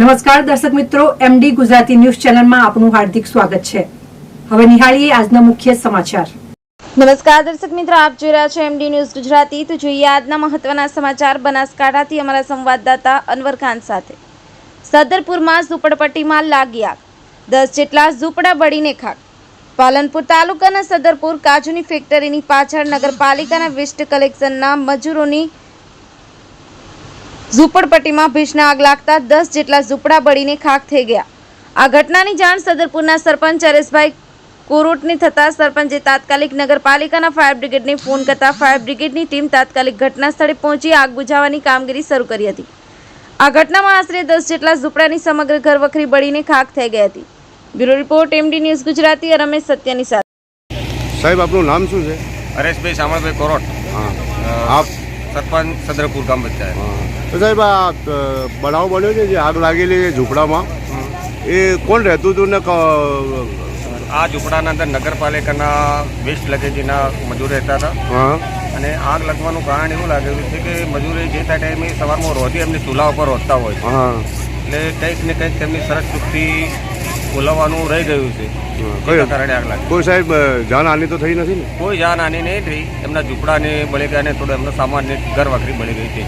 નમસ્કાર દર્શક મિત્રો, એમડી ગુજરાતી ન્યૂઝ ચેનલમાં આપનું હાર્દિક સ્વાગત છે। હવે નિહાળીએ આજના મુખ્ય સમાચાર। નમસ્કાર દર્શક મિત્રો, આપ જોઈ રહ્યા છો એમડી ન્યૂઝ ગુજરાતી। તો જોઈએ આજના મહત્વના સમાચાર બનાસકાંઠાથી અમારા સંવાદદાતા અનવર ખાન સાથે। સદરપુરમાં ઝૂંપડપટ્ટીમાં લાગી આગ, 10 જેટલા ઝૂંપડા બળીને ખાક। પાલનપુર તાલુકાના સદરપુર કાજુની ફેક્ટરીની પાછળ નગરપાલિકાના વેસ્ટ કલેક્શનના મજૂરોની ઝૂંપડપટ્ટીમાં ભીષણ આગ લાગતા 10 જેટલા ઝૂંપડા બળીને ખાક થઈ ગયા। આ ઘટનાની જાણ સદરપુરના સરપંચ હરેશભાઈ કોરોટને થતા સરપંચે તાત્કાલિક નગરપાલિકાના ફાયર બ્રિગેડને ફોન કરતા ફાયર બ્રિગેડની ટીમ તાત્કાલિક ઘટના સ્થળે પહોંચી આગ બુઝાવવાની કામગીરી શરૂ કરી હતી। આ ઘટનામાં આશરે 10 જેટલા ઝૂંપડાની સમગ્ર ઘરવખરી બળીને ખાક થઈ ગઈ હતી। Bureau report MD news Gujarati. Ramesh સત્યની સાથે। સાહેબ, આપનું નામ શું છે? હરેશભાઈ શામળભાઈ કોરોટ। આપ સરપંચ સદરપુર ગામ પંચાયત। તો સાહેબ, આ બનાવ બન્યો છે જે આગ લાગેલી છે ઝૂંપડામાં, એ કોણ રહેતું હતું ને આ ઝૂંપડાના અંદર નગરપાલિકાના વેસ્ટ લગેજીના મજૂર રહેતા હતા। હા, અને આગ લાગવાનું કારણ એવું લાગેલું છે કે મજૂરે જે ટાઈમે સવારમાં રોજી એમની ચૂલા ઉપર રોધતા હોય છે, હા, એટલે કંઈક ને કંઈક તેમની સરસ ચૂકથી બોલાવવાનું રહી ગયું છે, એના કારણે આગ લાગી। કોઈ સાહેબ જાનહાનિ તો થઈ નથી ને? કોઈ જાનહાનિ નહીં થઈ, એમના ઝૂંપડાને બળી ગયા અને થોડો એમનો સામાન ઘર વખરી બળી ગઈ છે।